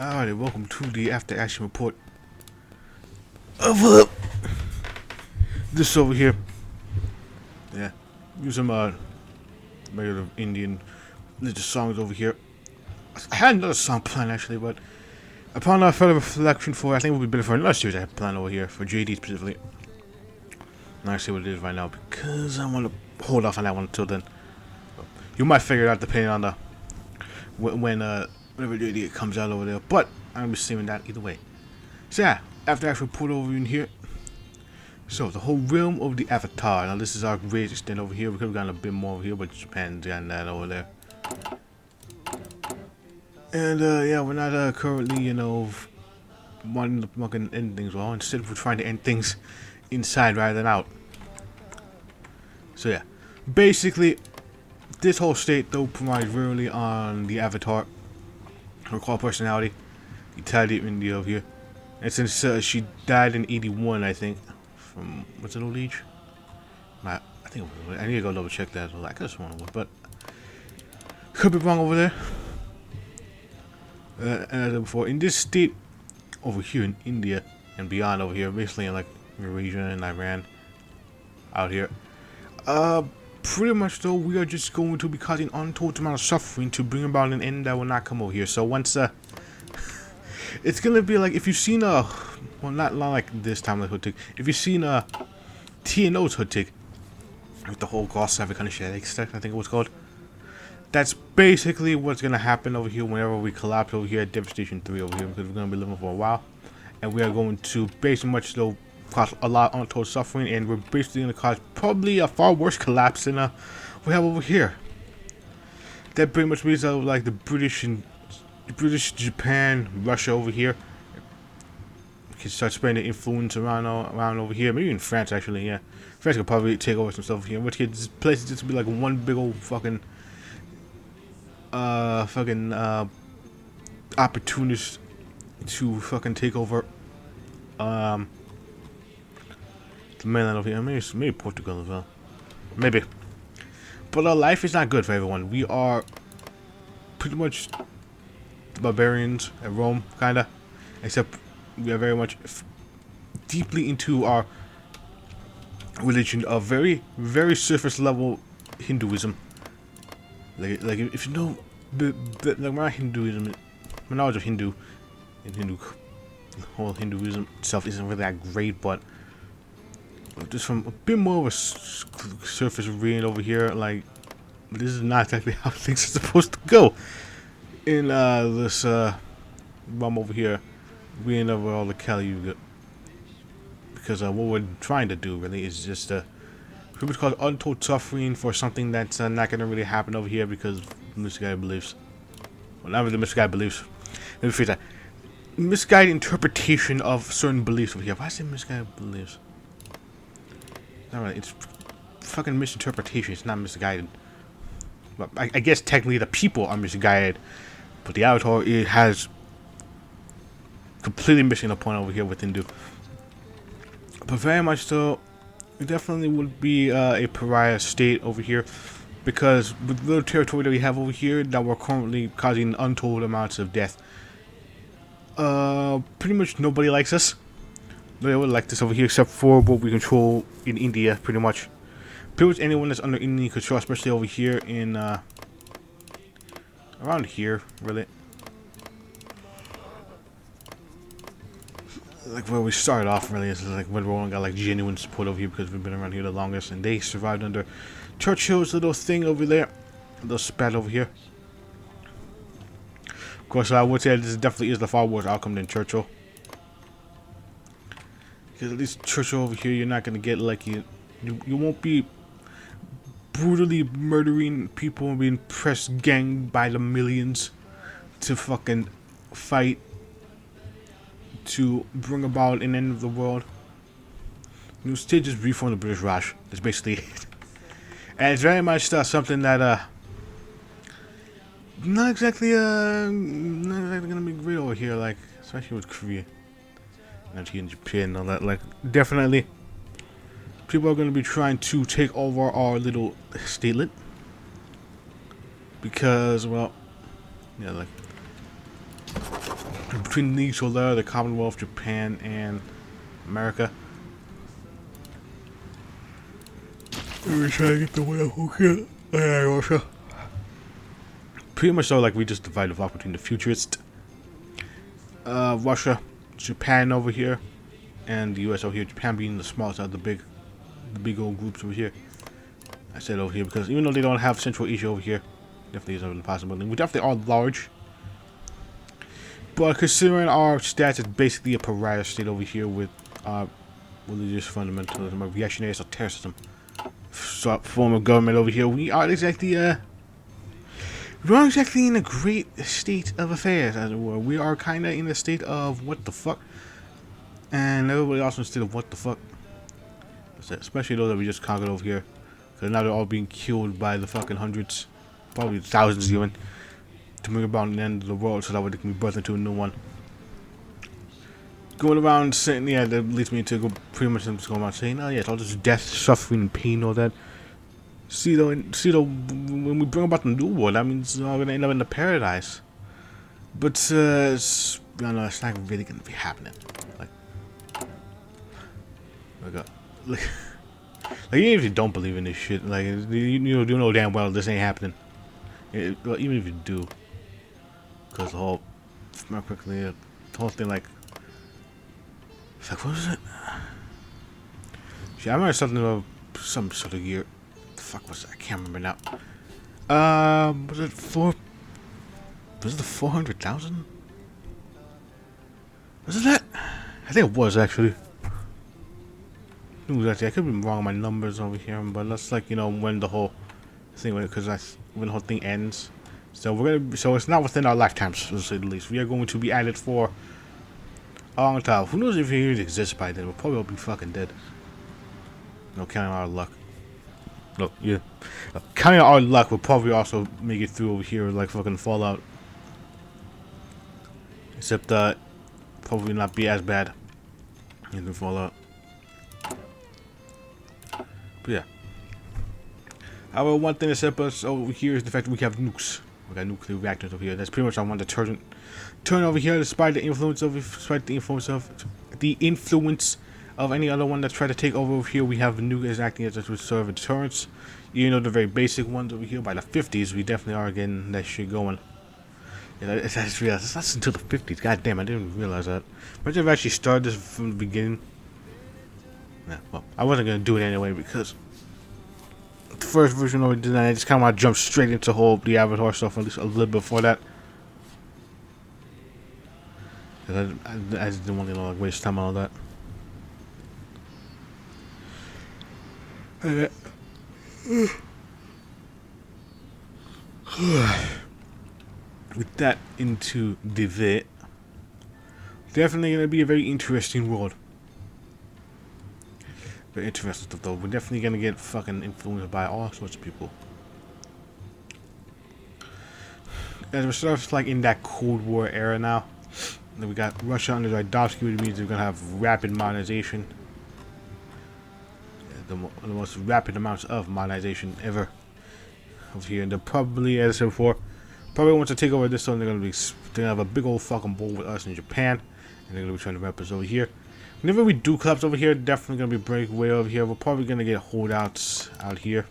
Alright, welcome to the after action report of this over here. Yeah, use some regular Indian religious songs over here. I had another song planned actually, but upon further reflection I think it would be better for another series I had planned over here for JD specifically. Now I see what it is right now because I want to hold off on that one until then. You might figure it out depending on the whenever JD comes out over there, but I'm just saving that either way. So yeah, after I report over in here. So the whole realm of the Avatar. Now this is our greatest extent over here. We could have gotten a bit more over here, but Japan's gotten that over there. And yeah, we're not currently, wanting to fucking end things well. Instead we're trying to end things inside rather than out. So yeah, basically this whole state though provides really on the Avatar, her core personality, Italy India over here. And since she died in 81, I think, from, what's it, old age? I think it was, I need to go double check that. I could have sworn it was, but could be wrong over there. As before, in this state over here in India and beyond over here, basically in like Eurasia and Iran, out here, pretty much though, we are just going to be causing untold amount of suffering to bring about an end that will not come over here. So once it's gonna be like if you've seen well, not like this time like Hood. If you've seen TNO's Hood with the whole Gauss kind of shit, I think it was called. That's basically what's gonna happen over here whenever we collapse over here at Devastation 3 over here, because we're gonna be living for a while, and we are going to basically much though cause a lot of untold suffering, and we're basically gonna cause probably a far worse collapse than we have over here. That pretty much means that like the British, Japan, Russia over here can start spreading influence around over here. Maybe in France actually. Yeah, France could probably take over some stuff over here. Which this place is just be like one big old fucking opportunist to fucking take over the mainland over here. Maybe Portugal as well. Maybe. But life is not good for everyone. We are pretty much barbarians at Rome, kinda, except we are very much deeply into our religion of very, very surface level Hinduism. Like if you know my Hinduism, my knowledge of the whole Hinduism itself isn't really that great, but just from a bit more of a surface reading over here, like this is not exactly how things are supposed to go in this realm over here, reading over all the cail yuga. Because what we're trying to do really is just pretty much called untold suffering for something that's not gonna really happen over here because misguided beliefs. Well, not really misguided beliefs. Let me phrase that. Misguided interpretation of certain beliefs over here. Why is it misguided beliefs? Alright, it's fucking misinterpretation. It's not misguided. But I guess technically the people are misguided, but the Avatar it has completely missing the point over here with Hindu. But very much so, it definitely would be a pariah state over here, because with the little territory that we have over here that we're currently causing untold amounts of death, pretty much nobody likes us. Nobody would like this over here except for what we control in India, pretty much. Pretty much anyone that's under Indian control, especially over here in around here, really. Like where we started off, really, is like when we only got like genuine support over here because we've been around here the longest, and they survived under Churchill's little thing over there, little spat over here. Of course, I would say this definitely is the far worse outcome than Churchill, because at least Churchill over here, you're not gonna get like you won't be brutally murdering people and being press ganged by the millions to fucking fight to bring about an end of the world. You still just reform the British Raj. That's basically it. And it's very much something that not exactly gonna be great over here, like especially with Korea, not here in Japan and all that. Like definitely people are gonna be trying to take over our little statelet because, well, yeah, like between these two there, the Commonwealth, Japan, and America. Let me try to get the way up here. Russia. Pretty much so, like, we just divided off between the futurist, Russia, Japan over here, and the US over here. Japan being the smallest out of the big old groups over here. I said over here because even though they don't have Central Asia over here, definitely is a possibility. We definitely are large. But considering our stats, it's basically a pariah state over here with religious fundamentalism, a reactionary terrorism form of government over here. We aren't exactly in a great state of affairs, as it were. We are kind of in a state of what the fuck, and everybody else in a state of what the fuck. Especially those that we just conquered over here, because now they're all being killed by the fucking hundreds, probably thousands even, to bring about the end of the world, so that way they can be birthed into a new one. Going around saying, yeah, that leads me to go pretty much just going around saying, oh yeah, it's all this death, suffering, and pain, all that. See though, when we bring about the new world, that means we're gonna end up in the paradise. But it's, you know, it's not really gonna be happening. Like even if you don't believe in this shit, like you know damn well this ain't happening. Well, even if you do, because the whole thing, like, it's like, what was it? See, I remember something of some sort of year. The fuck was it? I can't remember now. Was it the 400,000? Was it that? I think it was actually. I could be wrong on my numbers over here, but that's like, you know, when the whole thing, because when the whole thing ends. So it's not within our lifetimes, to say the least. We are going to be at it for a long time. Who knows if it even exists by then? We'll probably all be fucking dead. No, counting our luck. Look, yeah. Counting our luck, we'll probably also make it through over here like fucking Fallout. Except probably not be as bad in the Fallout. But yeah. However, one thing that separates us over here is the fact that we have nukes. We got nuclear reactors over here. That's pretty much our one deterrent. Turn over here, despite the influence of any other one that tried to take over here. We have nuke is acting as a sort of a deterrence. Even though the very basic ones over here by the 50s, we definitely are getting that shit going. Yeah, I just realized it's not until the 50s. God damn, I didn't realize that. Imagine if I actually started this from the beginning. Yeah, well, I wasn't gonna do it anyway because the first version of it did, I just kind of want to jump straight into the Avatar stuff at least a little before that. I just didn't want to like waste time on all that. With that into the vet, definitely gonna be a very interesting world. Very interesting stuff though. We're definitely gonna get fucking influenced by all sorts of people. As we're sort of like in that Cold War era now. Then we got Russia under Zydovsky, which means we're gonna have rapid modernization. The most rapid amounts of modernization ever over here. And they're probably, as I said before, probably once they take over this one, they're gonna have a big old fucking bowl with us in Japan, and they're gonna be trying to rep us over here. Whenever we do collapse over here, definitely gonna be breakaway over here. We're probably gonna get holdouts out here,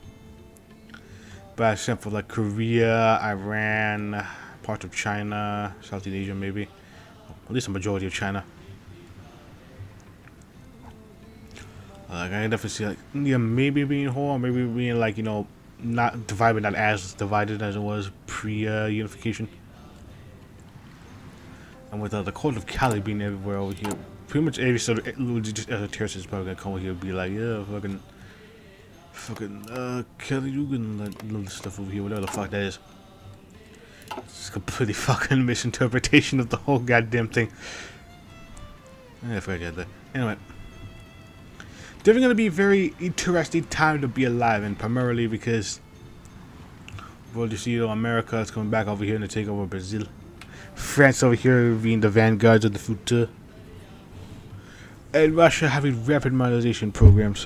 but except for like Korea, Iran, parts of China, Southeast Asia, maybe at least a majority of China. I can definitely see like India maybe being whole, or maybe being like, you know, not divided, but not as divided as it was pre-unification. And with the cult of Cali being everywhere over here, pretty much every sort of religious esoteric is probably gonna come over here and be like, yeah, fucking Cali yuga and that little stuff over here, whatever the fuck that is. It's a completely fucking misinterpretation of the whole goddamn thing. I forgot that. Anyway. Definitely gonna be a very interesting time to be alive, and primarily because, well, you see, America is coming back over here to take over Brazil. France over here being the vanguards of the future, and Russia having rapid modernization programs.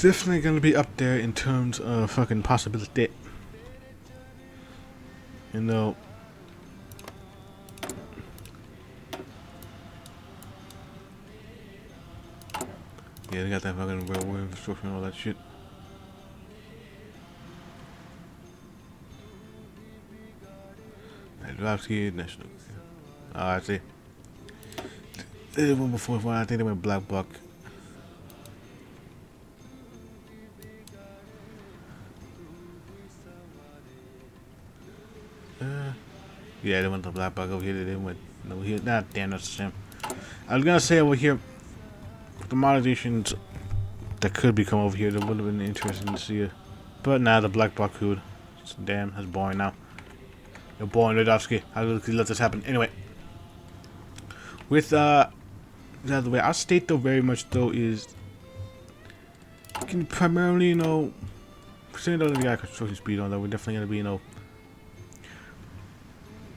Definitely gonna be up there in terms of fucking possibility. You know. Yeah, they got that fucking railway infrastructure and all that shit. Dravsky, National. Oh, I see. They went before one. I think they went Black Buck. Yeah, they went to Black Buck over here. They went over here. Nah, damn, that's the same. I was gonna say over here, the modernizations that could become over here, that would have been interesting to see it. But nah, the Black Buck could. Damn, that's boring now. You're boring, Radovsky. How did you let this happen? Anyway. With, the way, our state though very much though is can primarily, you know, considering that we got construction speed on that, we're definitely gonna be, you know,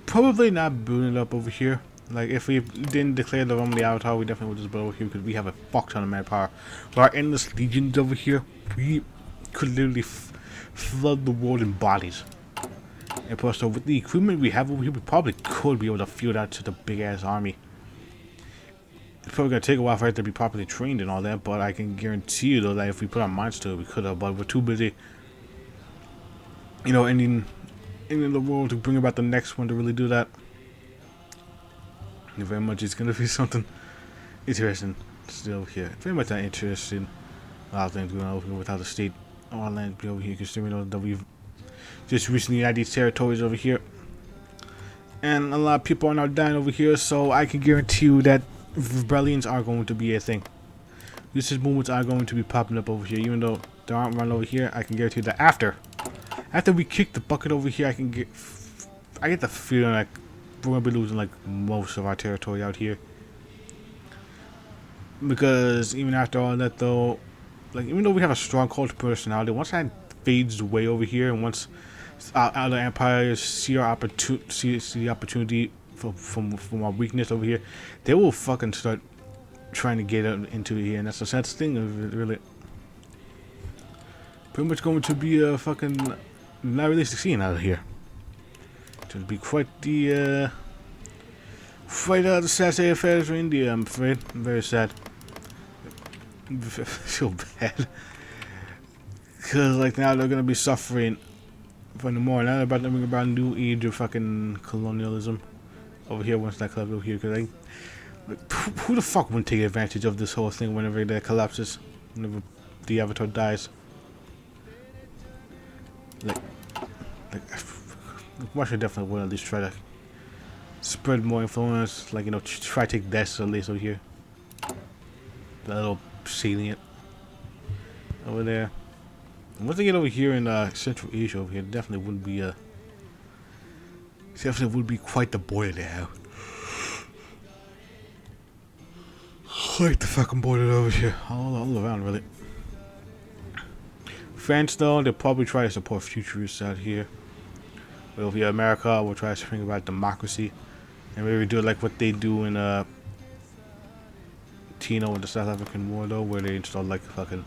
probably not building it up over here. Like if we didn't declare the Romany Avatar, we definitely would just build over here because we have a fuck ton of manpower. With our endless legions over here, we could literally flood the world in bodies. And plus, so with the equipment we have over here, we probably could be able to field out to the big ass army. It's probably gonna take a while for it to be properly trained and all that, but I can guarantee you though that if we put our minds to it, we could have. But we're too busy, you know, ending the world to bring about the next one to really do that. And very much, it's gonna be something interesting still here. Very much not interesting. A lot of things going on over here without the state or our land be over here, considering that we've just recently had these territories over here, and a lot of people are now dying over here. So I can guarantee you that rebellions are going to be a thing. These movements are going to be popping up over here, even though there aren't one over here. I can guarantee that after we kick the bucket over here, I get the feeling like we're gonna be losing like most of our territory out here. Because even after all that though, like even though we have a strong cult personality, once that fades away over here, and once other empires see our opportunity from our weakness over here, they will fucking start trying to get into it here, and that's the sad thing of it, really. Pretty much going to be a fucking not really succeeding out of here. It's going to be quite the sad state of affairs for India, I'm afraid. I'm very sad. I feel bad. Because like now they're going to be suffering for no more. Now they're about to bring about a new age of fucking colonialism over here once that collapses over here. Because like, who the fuck wouldn't take advantage of this whole thing whenever that collapses? Whenever the Avatar dies? Like Russia definitely would at least try to spread more influence, like, you know, try to take this at least over here. That little salient over there. And once they get over here in Central Asia over here, definitely would be quite the border to have. Quite the fucking border over here, all around really. France though, they'll probably try to support futurists out here. But over here, America will try to bring about democracy, and maybe do like what they do in Tino in the South African War though, where they install like fucking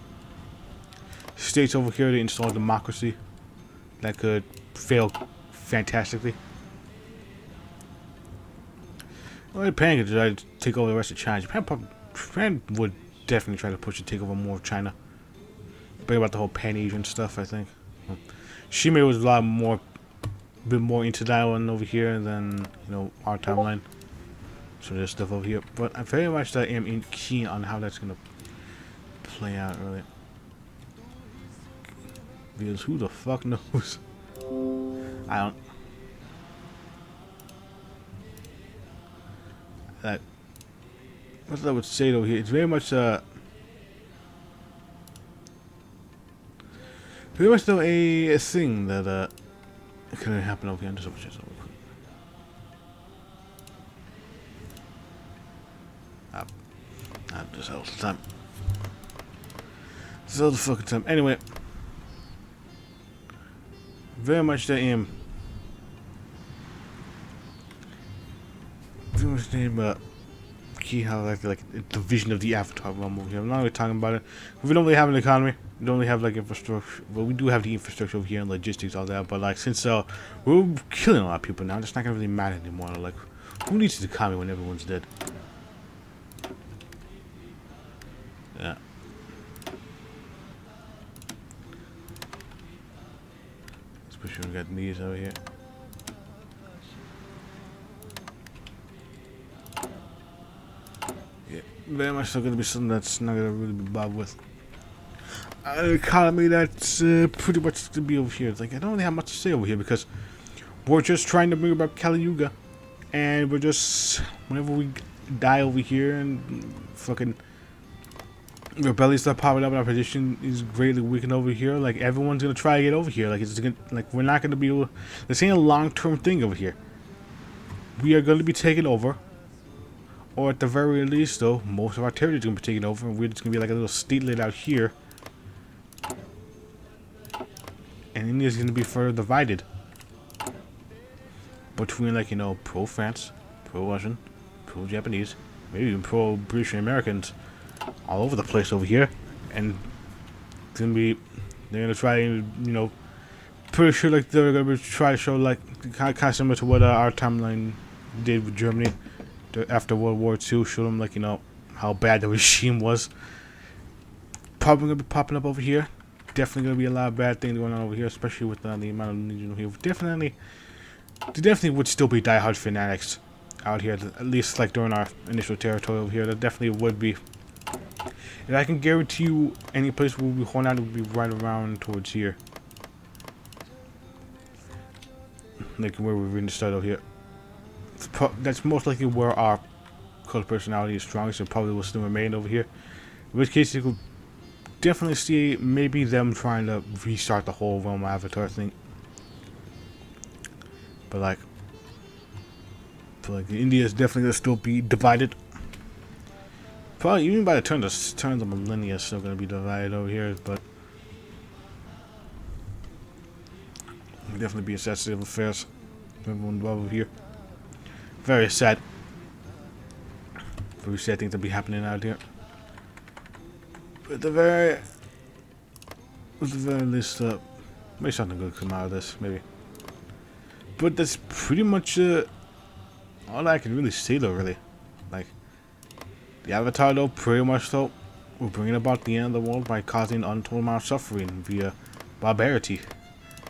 states over here. They install democracy that could fail fantastically. Well, Japan could try to take over the rest of China. Japan would definitely try to push to take over more of China. Bring about the whole Pan-Asian stuff, I think. Shime was a bit more into that one over here than, you know, our timeline. So there's stuff over here, but I very much am keen on how that's gonna play out, really. Because who the fuck knows? I don't. What I would say though here, it's very much though a thing that can happen over here. I'm just over here. Just all the time. Just all the fucking time. Anyway, very much I am. Very much key how like the vision of the Avatar realm over here. I'm not really talking about it. We don't really have an economy. We don't really have like infrastructure. Well, we do have the infrastructure over here and logistics, all that. But like since we're killing a lot of people now, it's not gonna really matter anymore. Like, who needs the economy when everyone's dead? Yeah. Especially when we got these over here. Yeah, very much still gonna be something that's not gonna really be bothered with. An economy that's pretty much gonna be over here. It's like I don't really have much to say over here because we're just trying to bring about cail yuga, and we're just whenever we die over here and fucking rebellions start popping up and our position is greatly weakened over here, like everyone's gonna try to get over here. Like it's gonna, like we're not gonna be able. This ain't a long-term thing over here. We are gonna be taken over, or at the very least, though, most of our territory is gonna be taken over, and we're just gonna be like a little statelet out here. And India is gonna be further divided between, like, you know, pro-France, pro-Russian, pro-Japanese, maybe even pro-British and Americans all over the place over here. And it's gonna be, they're gonna try, you know, pretty sure like they're gonna try to show like kind of similar to what our timeline did with Germany after World War II. Show them like, you know, how bad the regime was. Probably gonna be popping up over here. Definitely gonna be a lot of bad things going on over here, especially with the amount of legion here. There definitely would still be diehard fanatics out here, at least like during our initial territory over here. There definitely would be. And I can guarantee you, any place we'll be holding out would be right around towards here, like where we're going to start over here. That's most likely where our cult personality is strongest, and probably will still remain over here. In which case, you could definitely see maybe them trying to restart the whole realm Avatar thing. But like India is definitely gonna still be divided. Probably even by the turn of the millennia, it's still gonna be divided over here. But it'll definitely be a sensitive affairs. Everyone over here. Very sad. Very sad things to be happening out here. But at the very least, maybe something good come out of this, maybe. But that's pretty much all I can really say, though. Really, like the Avatar, though, pretty much though, we're bringing about the end of the world by causing untold amount of suffering via barbarity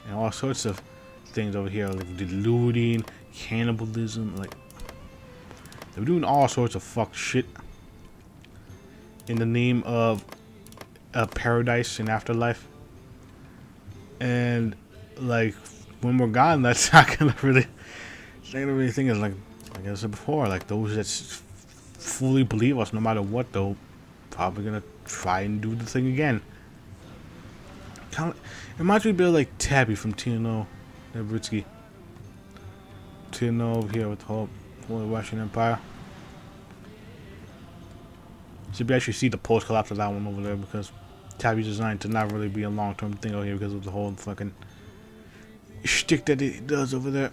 and all sorts of things over here, like the looting, cannibalism, like they're doing all sorts of fuck shit in the name of a paradise and afterlife. And like when we're gone, that's not gonna really think is like I said before, like those that fully believe us no matter what, though, probably gonna try and do the thing again. Kind of, it reminds me a bit of like Tabby from TNO, Nebritsky. TNO over here with the whole Russian Empire. So you actually see the post collapse of that one over there, because Tabby's designed to not really be a long-term thing over here because of the whole fucking shtick that it does over there.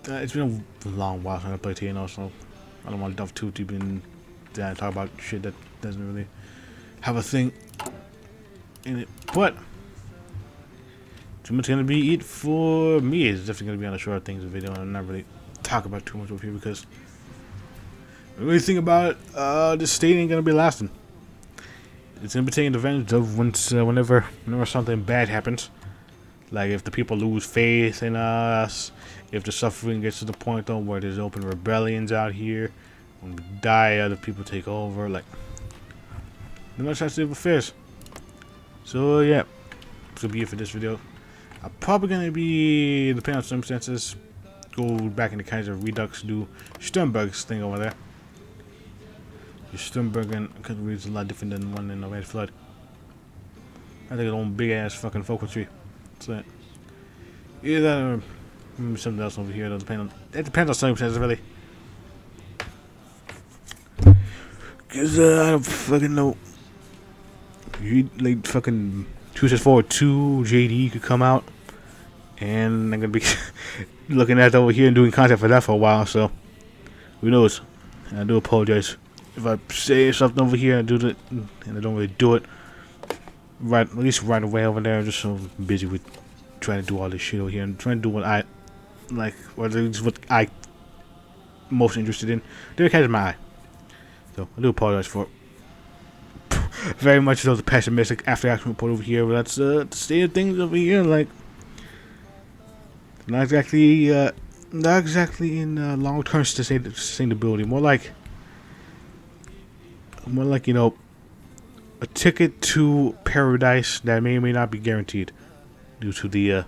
It's been a long while since I played TNO, so I don't want to delve too deep in that and talk about shit that doesn't really have a thing in it. But too much gonna be it for me. It's definitely gonna be on the short things video and not really talk about too much over here, because when you really think about it, this state ain't gonna be lasting. It's gonna be taken advantage of whenever something bad happens. Like if the people lose faith in us, if the suffering gets to the point though where there's open rebellions out here, when we die, other people take over. Like, they're not sensitive affairs. So yeah, this will be it for this video. I'm probably gonna be, depending on circumstances, go back into Kaiser Redux, do Sternberg's thing over there. Sternberg and Kaiser is a lot different than the one in the Red Flood. I think it's own big ass fucking focus tree. So either or something else over here. It depends on circumstances, really. Cause I don't fucking know. You like fucking 264 JD could come out, and I'm gonna be looking at that over here and doing content for that for a while. So who knows? And I do apologize if I say something over here and do it, and I don't really do it right, at least right away over there. I'm just so busy with trying to do all this shit over here and trying to do what I like, or at least what I most interested in. There catches my eye, so I do apologize for it. Very much so the pessimistic after action report over here, but that's the state of things over here. Like, not exactly in long term sustainability. More like you know, a ticket to paradise that may or may not be guaranteed due to the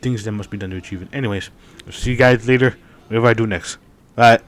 things that must be done to achieve it. Anyways, I'll see you guys later. Whatever I do next. Bye.